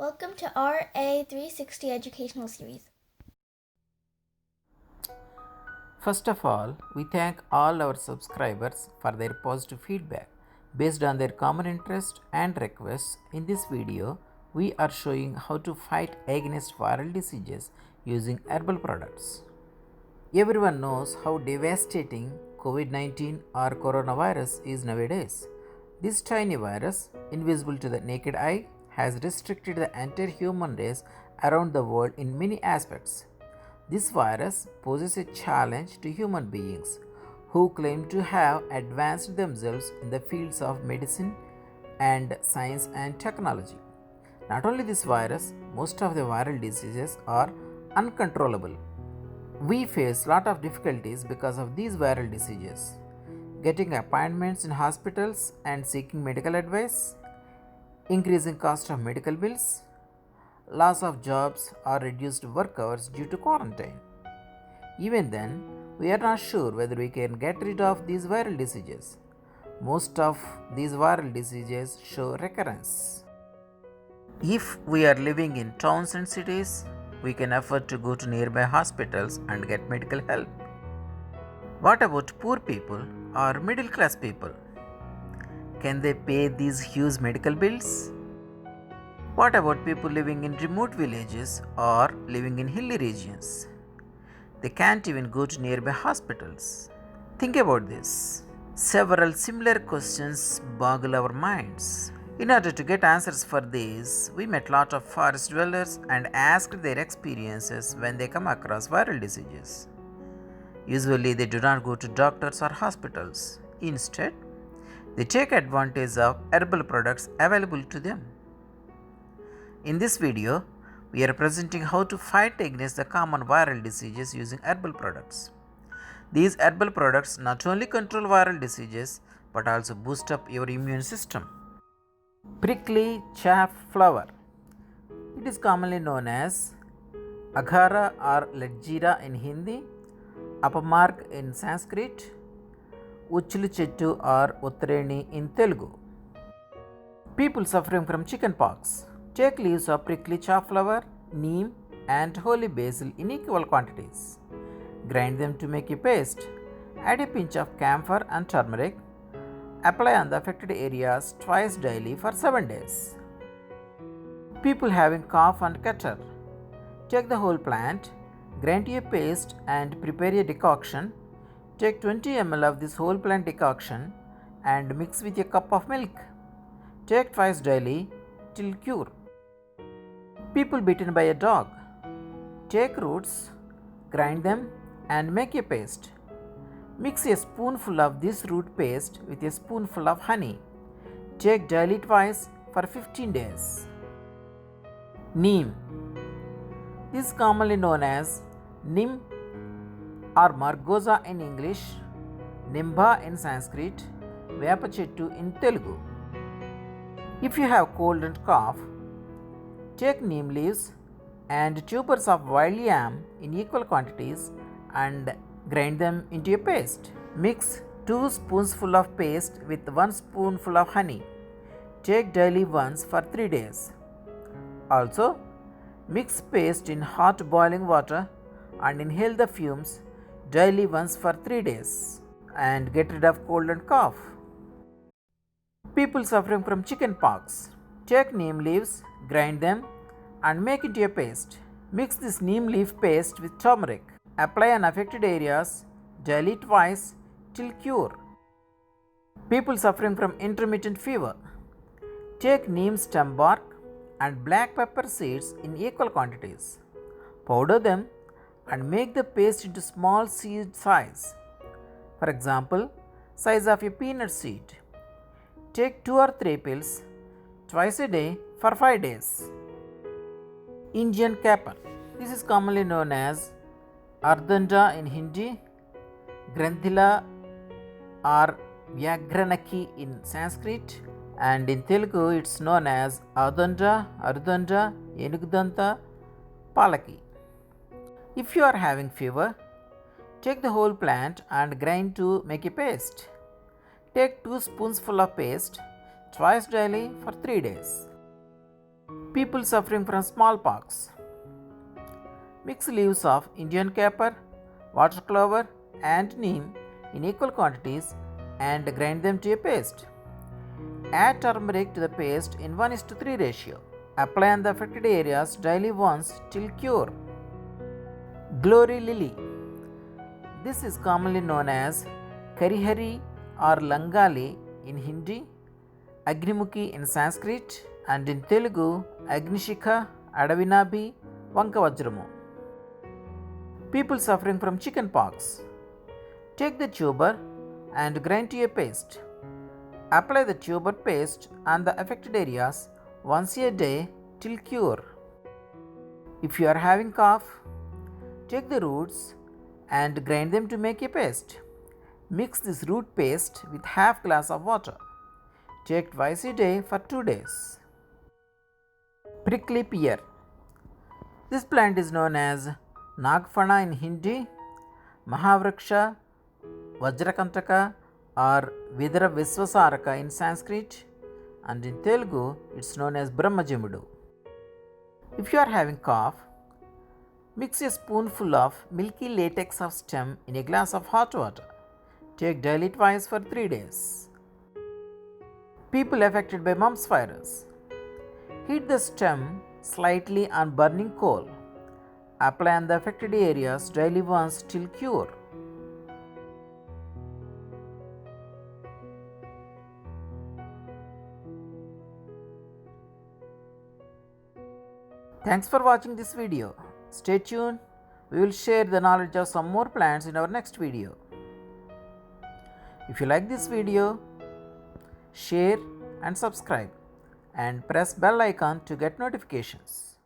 Welcome to RA 360 Educational Series. First of all, we thank all our subscribers for their positive feedback. Based on their common interest and requests, in this video, we are showing how to fight against viral diseases using herbal products. Everyone knows how devastating COVID 19 or coronavirus is nowadays. This tiny virus, invisible to the naked eye, has restricted the entire human race around the world in many aspects. This virus poses a challenge to human beings who claim to have advanced themselves in the fields of medicine and science and technology. Not only this virus, most of the viral diseases are uncontrollable. We face lot of difficulties because of these viral diseases. Getting appointments in hospitals and seeking medical advice, increasing cost of medical bills, loss of jobs or reduced work hours due to quarantine. Even then, we are not sure whether we can get rid of these viral diseases. Most of these viral diseases show recurrence. If we are living in towns and cities, we can afford to go to nearby hospitals and get medical help. What about poor people or middle class people? Can they pay these huge medical bills? What about people living in remote villages or living in hilly regions? They can't even go to nearby hospitals. Think about this. Several similar questions boggle our minds. In order to get answers for these, we met lot of forest dwellers and asked their experiences when they come across viral diseases. Usually, they do not go to doctors or hospitals. Instead, they take advantage of herbal products available to them. In this video, we are presenting how to fight against the common viral diseases using herbal products. These herbal products not only control viral diseases but also boost up your immune system. Prickly chaff flower. It is commonly known as Aghara or Ledjira in Hindi, Apamark in Sanskrit, Uchlu Chettu or Utreni in Telugu. People suffering from chickenpox. Take leaves of prickly chaff flower, neem, and holy basil in equal quantities. Grind them to make a paste. Add a pinch of camphor and turmeric. Apply on the affected areas twice daily for 7 days. People having cough and catarrh. Take the whole plant, grind to a paste, and prepare a decoction. Take 20 ml of this whole plant decoction and mix with a cup of milk. Take twice daily till cure. People bitten by a dog. Take roots, grind them, and make a paste. Mix a spoonful of this root paste with a spoonful of honey. Take daily twice for 15 days. Neem. This is commonly known as Nim or Margosa in English, Nimba in Sanskrit, Vepa Chettu in Telugu. If you have cold and cough, take neem leaves and tubers of wild yam in equal quantities and grind them into a paste. Mix 2 spoonsful of paste with 1 spoonful of honey. Take daily once for 3 days. Also, mix paste in hot boiling water and inhale the fumes daily once for 3 days and get rid of cold and cough. People suffering from chickenpox. Take neem leaves, grind them, and make into a paste. Mix this neem leaf paste with turmeric. Apply on affected areas daily twice till cure. People suffering from intermittent fever. Take neem stem bark and black pepper seeds in equal quantities. Powder them and make the paste into small seed size. For example, size of a peanut seed. Take 2 or 3 pills twice a day for 5 days. Indian capper. This is commonly known as Ardanda in Hindi, Granthila or Vyagranaki in Sanskrit, and in Telugu it's known as Adanda, Ardanda, Enugdanta, Palaki. If you are having fever, take the whole plant and grind to make a paste. Take 2 spoonsful of paste twice daily for 3 days. People suffering from smallpox. Mix leaves of Indian caper, water clover, and neem in equal quantities and grind them to a paste. Add turmeric to the paste in 1:3 ratio. Apply on the affected areas daily once till cure. Glory lily. This is commonly known as Karihari or Langali in Hindi, Agnimukhi in Sanskrit, and in Telugu, Agnishika, Adavinabhi, Vankavajramu. People suffering from chicken pox. Take the tuber and grind to a paste. Apply the tuber paste on the affected areas once a day till cure. If you are having cough, take the roots and grind them to make a paste. Mix this root paste with half glass of water. Take twice a day for 2 days. Prickly pear. This plant is known as Nagfana in Hindi, Mahavraksha, Vajrakantaka or Vidra Visvasaraka in Sanskrit, and in Telugu it's known as Brahmajamudu. If you are having cough, mix a spoonful of milky latex of stem in a glass of hot water. Take daily twice for 3 days. People affected by mumps virus. Heat the stem slightly on burning coal. Apply on the affected areas daily once till cure. Thanks for watching this video. Stay tuned. We will share the knowledge of some more plants in our next video. If you like this video, share and subscribe and press bell icon to get notifications.